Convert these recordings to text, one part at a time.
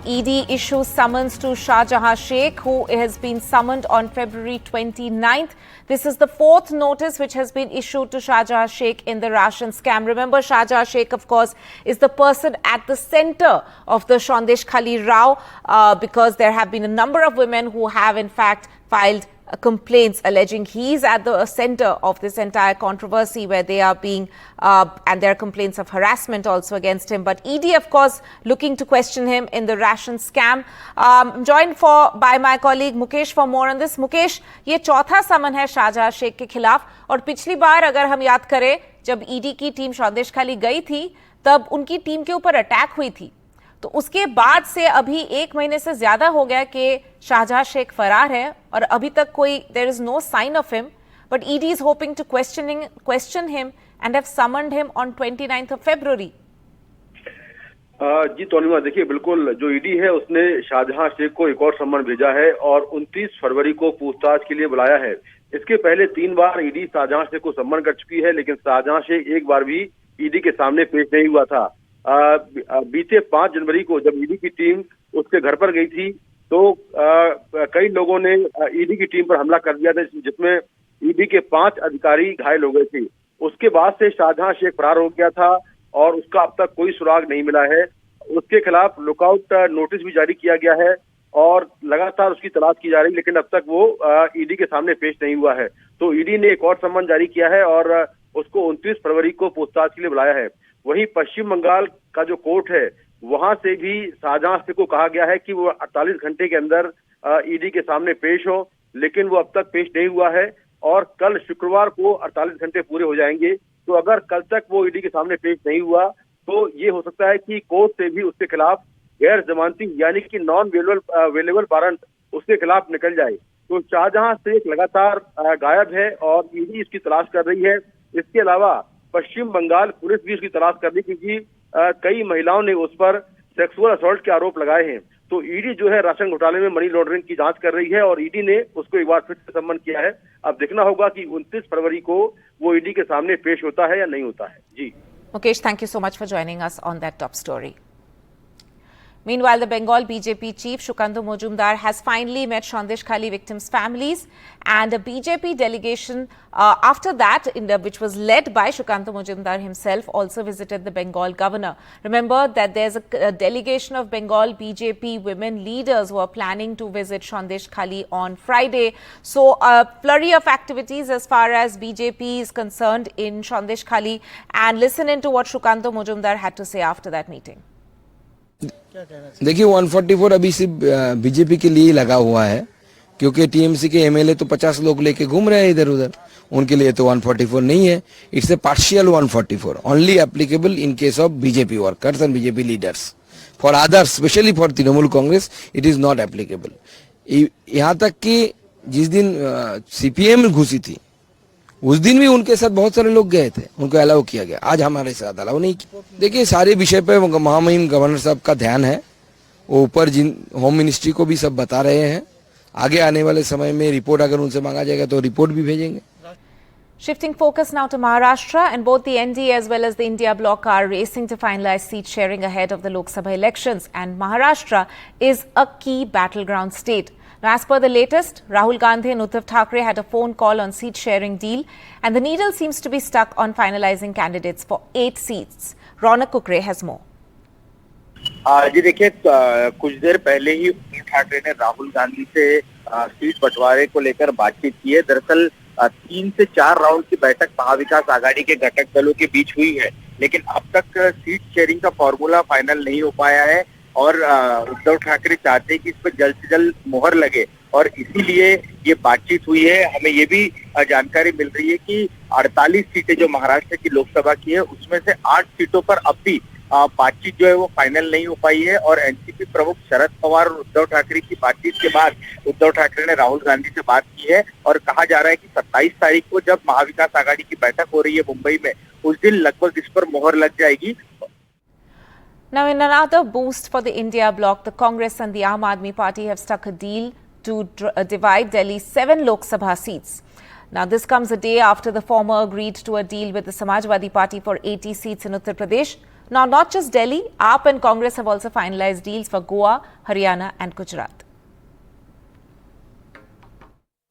ED issues summons to Shahjahan Sheikh, who has been summoned on February 29th. This is the fourth notice which has been issued to Shahjahan Sheikh in the ration scam. Remember, Shahjahan Sheikh, of course, is the person at the center of the Sandeshkhali row because there have been a number of women who have, in fact, filed complaints alleging he's at the center of this entire controversy where they are being and there are complaints of harassment also against him. But ED, of course, looking to question him in the ration scam. Joined by my colleague Mukesh for more on this. Mukesh, ये चौथा समन है शाहजहां शेख के खिलाफ और पिछली बार अगर हम याद करें जब ED की टीम संदेशखाली गई थी तब उनकी टीम के ऊपर अटैक हुई थी, तो उसके बाद से अभी एक महीने से ज्यादा हो गया कि शाहजहां शेख फरार है और अभी तक कोई there is no sign of him, but ED is hoping to question him and have summoned him on 29th of February. जी तोनिमा, देखिए बिल्कुल जो ईडी है उसने शाहजहां शेख को एक और सम्मन भेजा है और 29 फरवरी को पूछताछ के लिए बुलाया है. इसके पहले 3 बार ईडी शाहजहां शेख को सम्मन कर चुकी है, लेकिन शाहजहां शेख एक बार भी ईडी के सामने पेश नहीं हुआ था. बीते 5 जनवरी को जब ईडी की टीम उसके घर पर गई थी तो कई लोगों ने ईडी की टीम पर हमला कर दिया था, जिसमें ईडी के 5 अधिकारी घायल हो गए थे. उसके बाद से शाहजहां शेख फरार हो गया था और उसका अब तक कोई सुराग नहीं मिला है. उसके खिलाफ लुकआउट नोटिस भी जारी किया गया है और लगातार उसकी तलाश की जा रही है, लेकिन अब तक वो ईडी के सामने पेश नहीं हुआ है. तो ईडी ने एक और सम्मन जारी किया है और उसको 29 फरवरी को पूछताछ के लिए बुलाया है. वहीं पश्चिम बंगाल का जो कोर्ट है वहां से भी शाहजहां शेख को कहा गया है कि वो 48 घंटे के अंदर ईडी के सामने पेश हो, लेकिन वो अब तक पेश नहीं हुआ है और कल शुक्रवार को 48 घंटे पूरे हो जाएंगे. तो अगर कल तक वो ईडी के सामने पेश नहीं हुआ तो ये हो सकता है कि कोर्ट से भी उसके खिलाफ गैर जमानती यानी कि नॉन अवेलेबल वारंट उसके खिलाफ निकल जाए. तो शाहजहां शेख लगातार गायब है और ईडी इसकी तलाश कर रही है. इसके अलावा पश्चिम बंगाल पुलिस भी उसकी तलाश कर रही, क्योंकि कई महिलाओं ने उस पर सेक्सुअल असॉल्ट के आरोप लगाए हैं. तो ईडी जो है राशन घोटाले में मनी लॉन्ड्रिंग की जांच कर रही है और ईडी ने उसको एक बार फिर से सम्मन किया है. अब देखना होगा कि 29 फरवरी को वो ईडी के सामने पेश होता है या नहीं होता है. जी Mukesh, thank you so much for joining us on that top story. Meanwhile, the Bengal BJP chief Suvendu Majumdar has finally met Sandeshkhali victims' families, and a BJP delegation after that, which was led by Suvendu Majumdar himself, also visited the Bengal governor. Remember that there's a delegation of Bengal BJP women leaders who are planning to visit Sandeshkhali on Friday. So a flurry of activities as far as BJP is concerned in Sandeshkhali, and listen into what Suvendu Majumdar had to say after that meeting. देखिए 144 अभी सिर्फ BJP के लिए ही लगा हुआ है, क्योंकि TMC के एमएलए तो 50 लोग लेके घूम रहे हैं इधर उधर, उनके लिए तो 144 नहीं है. It's a partial 144, only applicable in case of BJP workers and BJP leaders. For others, specially for Trinamool Congress, it is not applicable. यहाँ तक कि जिस दिन सीपीएम घुसी थी उस दिन भी उनके साथ बहुत सारे लोग गए थे, उनको अलाउ किया गया. आज हमारे साथ अलाउ नहीं किया. देखिए सारे विषय पे महामहिम गवर्नर साहब का ध्यान है, वो ऊपर होम मिनिस्ट्री को भी सब बता रहे हैं. आगे आने वाले समय में रिपोर्ट अगर उनसे मांगा जाएगा तो रिपोर्ट भी भेजेंगे. Shifting focus now to Maharashtra, and both the NDA as well as the India bloc are racing to finalize seat sharing ahead of the Lok Sabha elections, and Maharashtra is a key battleground state. Now, as per the latest, Rahul Gandhi and Uddhav Thackeray had a phone call on seat sharing deal, and the needle seems to be stuck on finalizing candidates for 8 seats. Ronak Kukre has more. जी देखिए, कुछ देर पहले ही उद्धव ठाकरे ने राहुल गांधी से seat बंटवारे को लेकर बातचीत की है. दरअसल 3 से 4 राउंड की बैठक महाविकास आघाड़ी के घटक दलों के बीच हुई है, लेकिन अब तक सीट शेयरिंग का फॉर्मूला फाइनल नहीं हो पाया है और उद्धव ठाकरे चाहते हैं कि इस पर जल्द से जल्द मोहर लगे और इसीलिए ये बातचीत हुई है. हमें ये भी जानकारी मिल रही है कि 48 सीटें जो महाराष्ट्र की लोकसभा की है उसमें से 8 सीटों पर अब भी बातचीत जो है वो फाइनल नहीं हो पाई है. और एनसीपी प्रमुख शरद पवार और उद्धव ठाकरे की बातचीत के बाद उद्धव ठाकरे ने राहुल गांधी से बात की है और कहा जा रहा है कि 27 तारीख को जब महाविकास आघाड़ी की बैठक हो रही है मुंबई में, उस दिन लगभग इस पर मोहर लग जाएगी. Now, in another boost for the India bloc, the Congress and the Aam Aadmi Party have struck a deal to divide Delhi's 7 Lok Sabha seats. Now, this comes a day after the former agreed to a deal with the Samajwadi Party for 80 seats in Uttar Pradesh. Now, not just Delhi, AAP and Congress have also finalized deals for Goa, Haryana and Gujarat.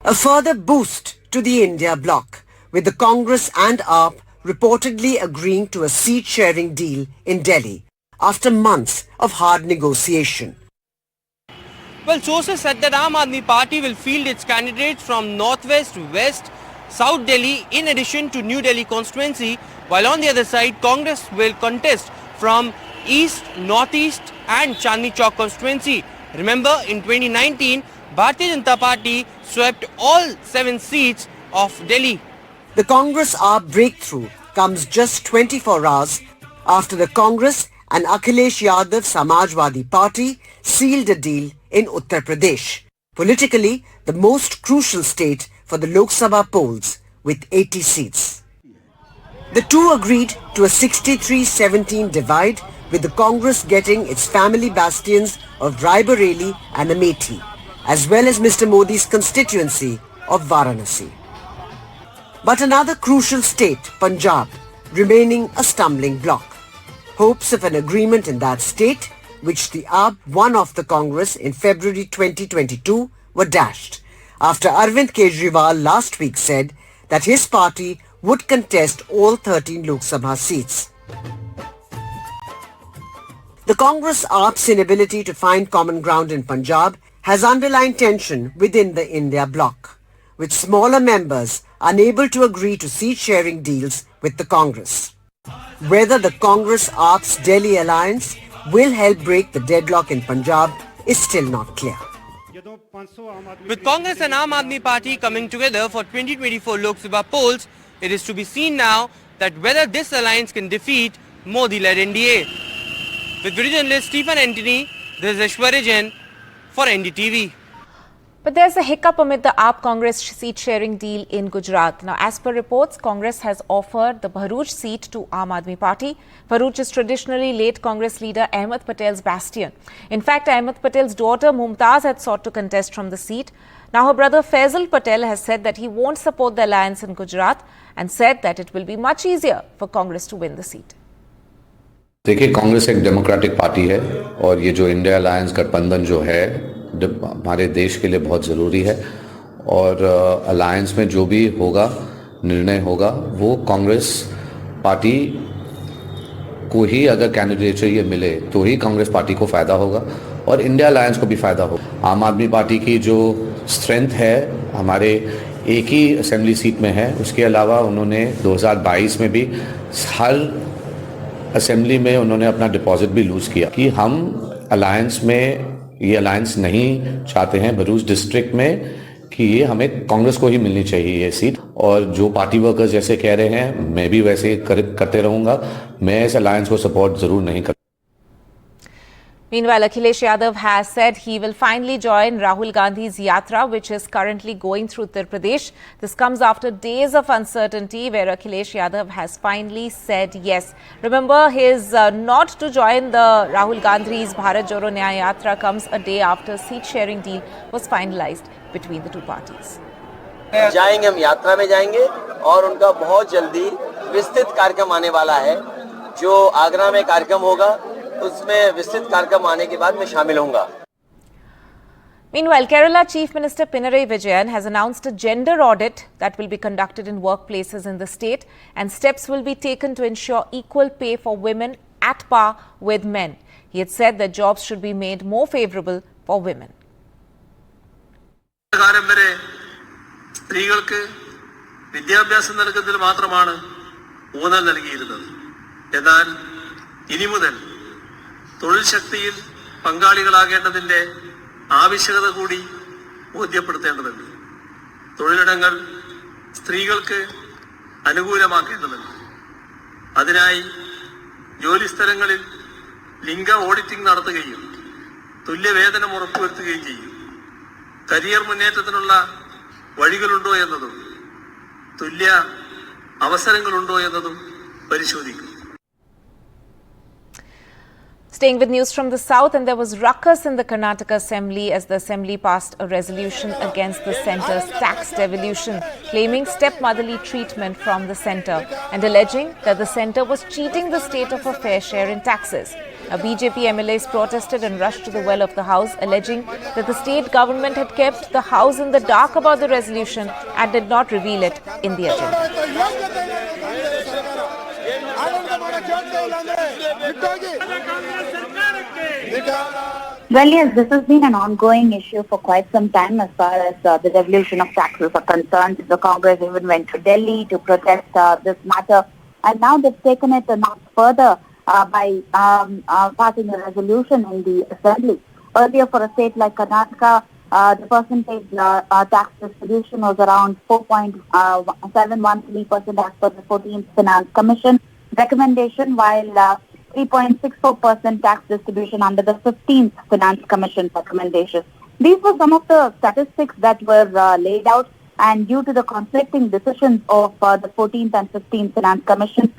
A further boost to the India bloc, with the Congress and AAP reportedly agreeing to a seat-sharing deal in Delhi after months of hard negotiation. Well, sources said that Aam Aadmi Party will field its candidates from Northwest, West, South Delhi in addition to New Delhi constituency, while on the other side Congress will contest from East, Northeast and Chandni Chowk constituency. Remember, in 2019, Bharatiya Janata Party swept all 7 seats of Delhi. The Congress-AAP breakthrough comes just 24 hours after the Congress and Akhilesh Yadav Samajwadi Party sealed a deal in Uttar Pradesh, politically the most crucial state for the Lok Sabha polls with 80 seats. The two agreed to a 63-17 divide, with the Congress getting its family bastions of Raebareli and Amethi, as well as Mr. Modi's constituency of Varanasi. But another crucial state, Punjab, remaining a stumbling block. Hopes of an agreement in that state, which the AAP won off the Congress in February 2022, were dashed after Arvind Kejriwal last week said that his party would contest all 13 Lok Sabha seats. The Congress-AAP's inability to find common ground in Punjab has underlined tension within the India bloc, with smaller members unable to agree to seat-sharing deals with the Congress. Whether the Congress-AAP's Delhi alliance will help break the deadlock in Punjab is still not clear. With Congress and Aam Aadmi Party coming together for 2024 Lok Sabha polls, it is to be seen now that whether this alliance can defeat Modi-led NDA. With video journalist Stephen Antony, this is Aishwarya Jain for NDTV. But there's a hiccup amid the AAP Congress seat-sharing deal in Gujarat. Now, as per reports, Congress has offered the Bharuch seat to Aam Aadmi Party. Bharuch is traditionally late Congress leader Ahmed Patel's bastion. In fact, Ahmed Patel's daughter Mumtaz had sought to contest from the seat. Now, her brother Faisal Patel has said that he won't support the alliance in Gujarat and said that it will be much easier for Congress to win the seat. देखिए, कांग्रेस एक democratic party है और ये जो India alliance गठबंधन जो है हमारे देश के लिए बहुत ज़रूरी है और अलायंस में जो भी होगा निर्णय होगा वो कांग्रेस पार्टी को ही अगर कैंडिडेचर ये मिले तो ही कांग्रेस पार्टी को फ़ायदा होगा और इंडिया अलायंस को भी फ़ायदा होगा। आम आदमी पार्टी की जो स्ट्रेंथ है हमारे एक ही असेंबली सीट में है, उसके अलावा उन्होंने 2022 में भी हर असेंबली में उन्होंने अपना डिपॉजिट भी लूज़ किया कि हम अलायंस में ये अलायंस नहीं चाहते हैं भरूच डिस्ट्रिक्ट में कि ये हमें कांग्रेस को ही मिलनी चाहिए ये सीट और जो पार्टी वर्कर्स जैसे कह रहे हैं मैं भी वैसे करते रहूँगा, मैं इस अलायंस को सपोर्ट ज़रूर नहीं करूँगा। Meanwhile, Akhilesh Yadav has said he will finally join Rahul Gandhi's Yatra, which is currently going through Uttar Pradesh. This comes after days of uncertainty where Akhilesh Yadav has finally said yes. Remember, his nod to join the Rahul Gandhi's Bharat Jodo Nyaya Yatra comes a day after seat-sharing deal was finalized between the two parties. जाएंगे हम यात्रा में जाएंगे और उनका बहुत जल्दी विस्तृत कार्यक्रम आने वाला है। जो आगरा में कार्यक्रम होगा उसमें विस्तृत कार्यक्रम आने के बाद मैं शामिल होऊंगा। Meanwhile, Kerala Chief Minister Pinarayi Vijayan has announced a gender audit that will be conducted in workplaces in the state and steps will be taken to ensure equal pay for women at par with men. He had said that jobs should be made more favorable for women. സ്ത്രീകൾക്ക് വിദ്യാഭ്യാസം നൽകുന്നതിൽ മാത്രമാണ് ഊന്നൽ നൽകിയിരുന്നത്. എന്നാൽ ഇനി മുതൽ തൊഴിൽ ശക്തിയിൽ പങ്കാളികളാകേണ്ടതിന്റെ ആവശ്യകത കൂടി ബോധ്യപ്പെടുത്തേണ്ടതുണ്ട്. തൊഴിലിടങ്ങൾ സ്ത്രീകൾക്ക് അനുകൂലമാക്കേണ്ടതുണ്ട്. അതിനായി ജോലിസ്ഥലങ്ങളിൽ ലിംഗ ഓഡിറ്റിംഗ് നടത്തുകയും തുല്യവേതനം ഉറപ്പുവരുത്തുകയും ചെയ്യും. കരിയർ മുന്നേറ്റത്തിനുള്ള വഴികളുണ്ടോ എന്നതും തുല്യ അവസരങ്ങളുണ്ടോ എന്നതും പരിശോധിക്കും. Staying with news from the south, and there was ruckus in the Karnataka Assembly as the Assembly passed a resolution against the centre's tax devolution, claiming stepmotherly treatment from the centre and alleging that the centre was cheating the state of a fair share in taxes. Now, BJP MLAs protested and rushed to the well of the House, alleging that the state government had kept the House in the dark about the resolution and did not reveal it in the agenda. Well, yes, this has been an ongoing issue for quite some time as far as the devolution of taxes are concerned. The Congress even went to Delhi to protest this matter, and now they've taken it a notch further by passing a resolution in the Assembly. Earlier, for a state like Karnataka, the percentage tax distribution was around 4.713% as per the 14th Finance Commission recommendation, while 3.64% tax distribution under the 15th Finance Commission recommendation. These were some of the statistics that were laid out, and due to the conflicting decisions of the 14th and 15th Finance Commission,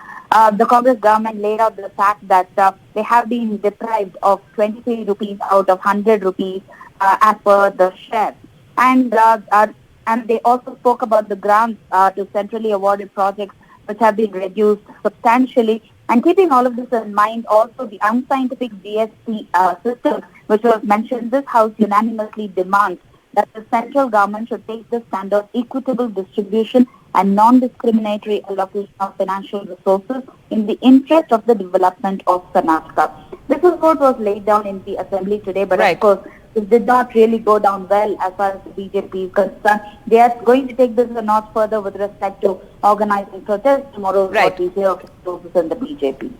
the Congress government laid out the fact that they have been deprived of 23 rupees out of 100 rupees as per the share. And they also spoke about the grants to centrally awarded projects which have been reduced substantially. And keeping all of this in mind, also the unscientific GST system, which was mentioned, this House unanimously demands that the central government should take the stand of equitable distribution and non-discriminatory allocation of financial resources in the interest of the development of Karnataka. This is what was laid down in the Assembly today, but of course, it did not really go down well as far as the BJP is concerned. They are going to take this a notch further with respect to organizing protests tomorrow. What we hear of explosives in the BJP.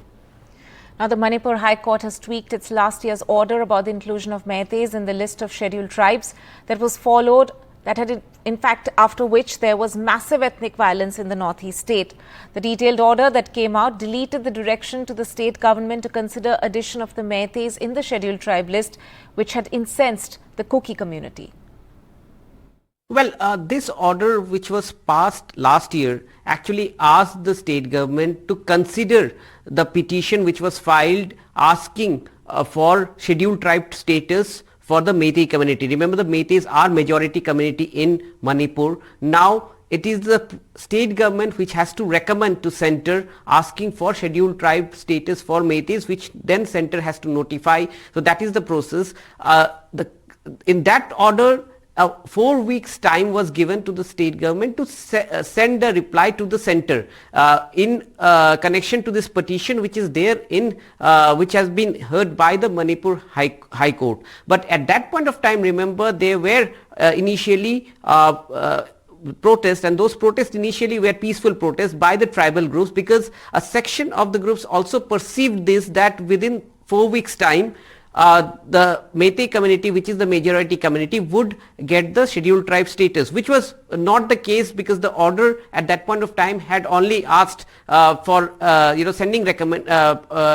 Now, the Manipur High Court has tweaked its last year's order about the inclusion of Meiteis in the list of scheduled tribes that was followed, that had in fact after which there was massive ethnic violence in the northeast state. The detailed order that came out deleted the direction to the state government to consider addition of the Meiteis in the scheduled tribe list, which had incensed the Kuki community. Well, this order which was passed last year actually asked the state government to consider the petition which was filed asking for scheduled tribe status for the Meitei community. Remember, the Meiteis are majority community in Manipur. Now it is the state government which has to recommend to centre asking for scheduled tribe status for Meiteis, which then centre has to notify. So that is the process. In that order, 4 weeks time was given to the state government to send a reply to the centre in connection to this petition which is there in which has been heard by the Manipur High Court. But at that point of time, remember, there were initially protests, and those protests initially were peaceful protests by the tribal groups, because a section of the groups also perceived this, that within 4 weeks time the Meitei community, which is the majority community, would get the scheduled tribe status, which was not the case, because the order at that point of time had only asked for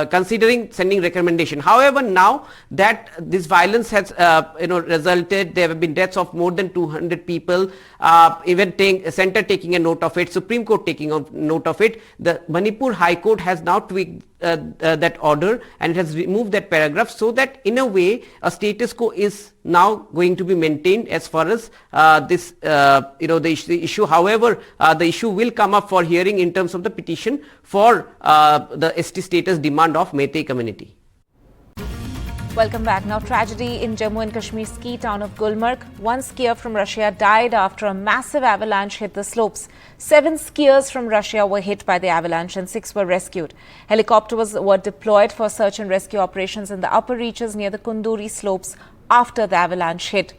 considering sending recommendation. However, now that this violence has resulted, there have been deaths of more than 200 people, even centre taking a note of it, Supreme Court taking a note of it, the Manipur High Court has now tweaked that order, and it has removed that paragraph, so that in a way a status quo is now going to be maintained as far as this the issue. However, the issue will come up for hearing in terms of the petition for the ST status demand of Meitei community. Welcome back. Now, tragedy in Jammu and Kashmir ski town of Gulmarg. One skier from Russia died after a massive avalanche hit the slopes. 7 skiers from Russia were hit by the avalanche and 6 were rescued. Helicopters were deployed for search and rescue operations in the upper reaches near the Kunduri slopes after the avalanche hit.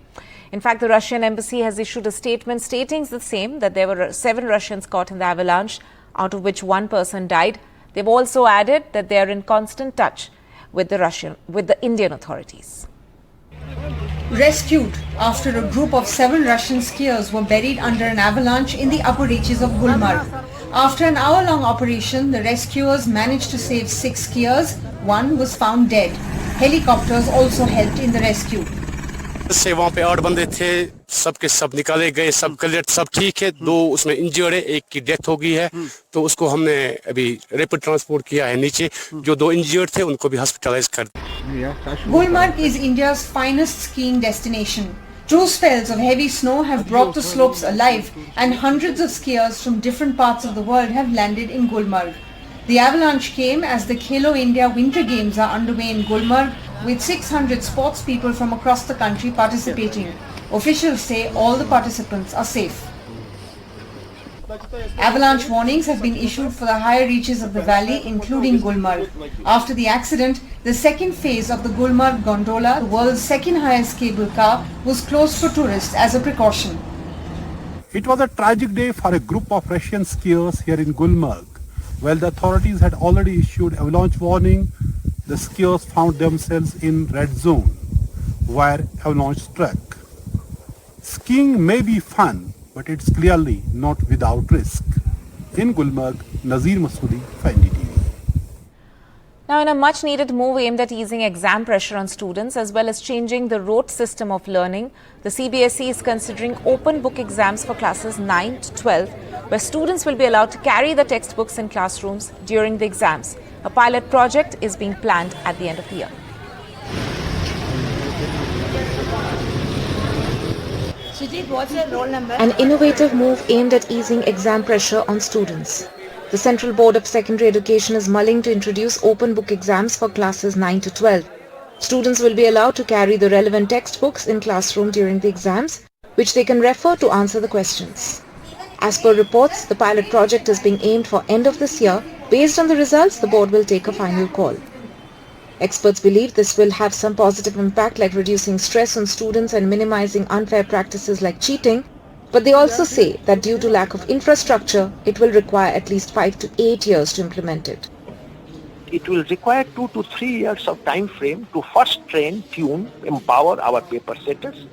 In fact, the Russian embassy has issued a statement stating the same, that there were 7 Russians caught in the avalanche, out of which 1 person died. They've also added that they are in constant touch with the Indian authorities. Rescued after a group of 7 Russian skiers were buried under an avalanche in the upper reaches of Gulmarg. After an hour-long operation, the rescuers managed to save 6 skiers. 1 was found dead. Helicopters also helped in the rescue. से वहाँ पे 8 बंदे थे, सबके सब निकाले गए, सब क्लियर, सब ठीक है। 2 उसमें इंजर्ड है, एक की डेथ हो गई है, तो उसको हमने अभी रैपिड ट्रांसपोर्ट किया है नीचे। जो 2 इंजर्ड थे उनको भी हॉस्पिटलाइज कर दिया। Gulmarg is India's finest skiing destination. True spells of heavy snow have brought the slopes alive, and hundreds of skiers from different parts of the world have landed in Gulmarg. The avalanche came as the Khalo India Winter Games are underway in Gulmarg, with 600 sports people from across the country participating. Officials say all the participants are safe. Avalanche warnings have been issued for the higher reaches of the valley, including Gulmarg. After the accident, the second phase of the Gulmarg gondola, the world's second highest cable car, was closed for tourists as a precaution. It was a tragic day for a group of Russian skiers here in Gulmarg. While the authorities had already issued avalanche warning, the skiers found themselves in red zone, where avalanche struck. Skiing may be fun, but it's clearly not without risk. In Gulmarg, Nazir Masoodi for NDTV. Now, in a much-needed move aimed at easing exam pressure on students as well as changing the rote system of learning, the CBSE is considering open book exams for classes 9 to 12, where students will be allowed to carry the textbooks in classrooms during the exams. A pilot project is being planned at the end of the year. An innovative move aimed at easing exam pressure on students. The Central Board of Secondary Education is mulling to introduce open book exams for classes 9 to 12. Students will be allowed to carry the relevant textbooks in classroom during the exams, which they can refer to answer the questions. As per reports, the pilot project is being aimed for end of this year. Based on the results, the board will take a final call. Experts believe this will have some positive impact like reducing stress on students and minimizing unfair practices like cheating. But they also say that due to lack of infrastructure, it will require at least 5 to 8 years to implement it. It will require 2 to 3 years of time frame to first train, tune, empower our paper setters,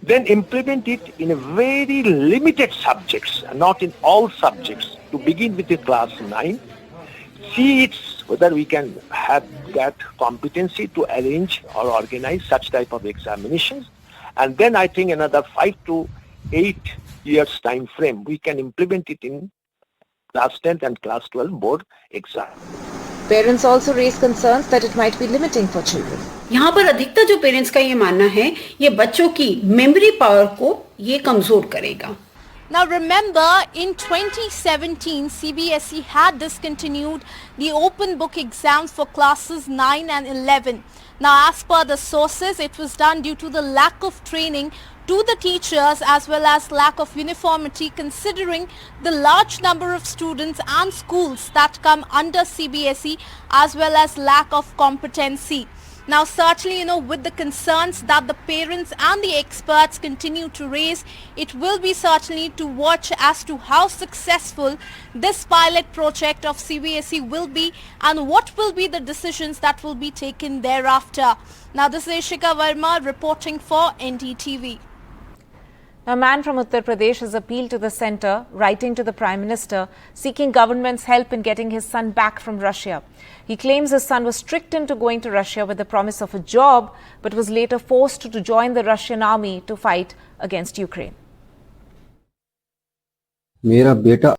then implement it in a very limited subjects, not in all subjects, to begin with the class 9. See whether we can have that competency to arrange or organize such type of examinations. And then I think another 5 to 8 years time frame, we can implement it in class 10th and class 12 board exam. Parents also raise concerns that it might be limiting for children. यहाँ पर अधिकतर जो parents का ये मानना है, ये बच्चों की मेमोरी पावर को ये कमजोर करेगा. Now remember, in 2017, CBSE had discontinued the open book exams for classes 9 and 11. Now, as per the sources, it was done due to the lack of training to the teachers as well as lack of uniformity, considering the large number of students and schools that come under CBSE as well as lack of competency. Now, certainly, with the concerns that the parents and the experts continue to raise, it will be certainly to watch as to how successful this pilot project of CBSE will be and what will be the decisions that will be taken thereafter. Now, this is Ishika Verma reporting for NDTV. A man from Uttar Pradesh has appealed to the centre, writing to the Prime Minister, seeking government's help in getting his son back from Russia. He claims his son was tricked into going to Russia with the promise of a job, but was later forced to join the Russian army to fight against Ukraine. मेरा बेटा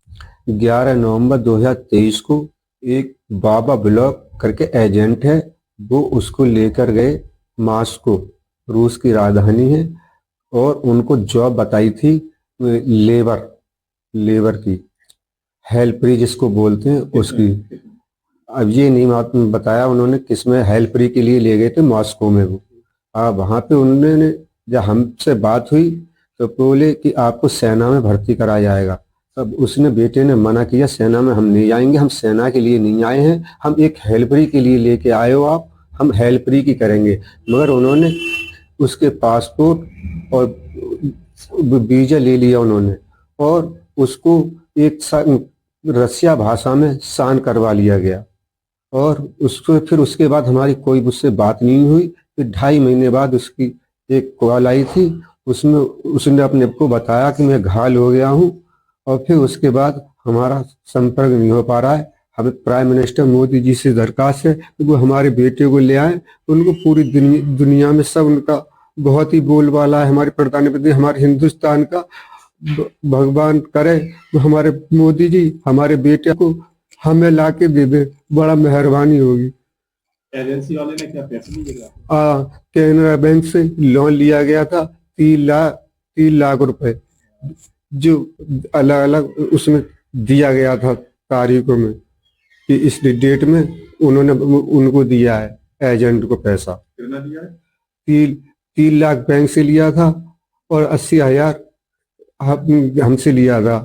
11 नवंबर 2023 को एक बाबा block करके agent है, वो उसको लेकर गए मास्को, रूस की राजधानी है, और उनको जॉब बताई थी लेबर की, हेल्परी जिसको बोलते हैं उसकी. अब ये नहीं बताया उन्होंने किसमें हेल्परी के लिए ले गए थे मॉस्को में. वो वहाँ पे उन्होंने जब हमसे बात हुई तो बोले कि आपको सेना में भर्ती कराया जाएगा. तब उसने बेटे ने मना किया, सेना में हम नहीं जाएंगे, हम सेना के लिए नहीं आए हैं, हम एक हेल्परी के लिए लेके आए हो आप, हम हेल्परी की करेंगे. मगर उन्होंने उसके पासपोर्ट और वीजा ले लिया उन्होंने, और उसको एक रसिया भाषा में साइन करवा लिया गया. और उसको फिर उसके बाद हमारी कोई उससे बात नहीं हुई. फिर 2.5 महीने बाद उसकी एक कॉल आई थी, उसमें उसने अपने को बताया कि मैं घायल हो गया हूँ, और फिर उसके बाद हमारा संपर्क नहीं हो पा रहा है. हमें प्राइम मिनिस्टर मोदी जी से दरखास्त है कि वो हमारे बेटे को ले आए, उनको पूरी दुनिया में सब उनका बहुत ही बोलबाला है हमारे प्रधानमंत्री, हमारे हिंदुस्तान का। भगवान करे हमारे मोदी जी हमारे बेटे को हमें लाके दे दे, बड़ा मेहरबानी होगी। एजेंसी वाले ने क्या पैसे दिए? कैनरा बैंक से लोन लिया गया था 3 लाख रुपए, जो अलग अलग उसमें दिया गया था तारीखों में कि इस डेट में उन्होंने उनको दिया है एजेंट को पैसा। कितना दिया है? 3 लाख बैंक से लिया था और 80,000 हमसे लिया था।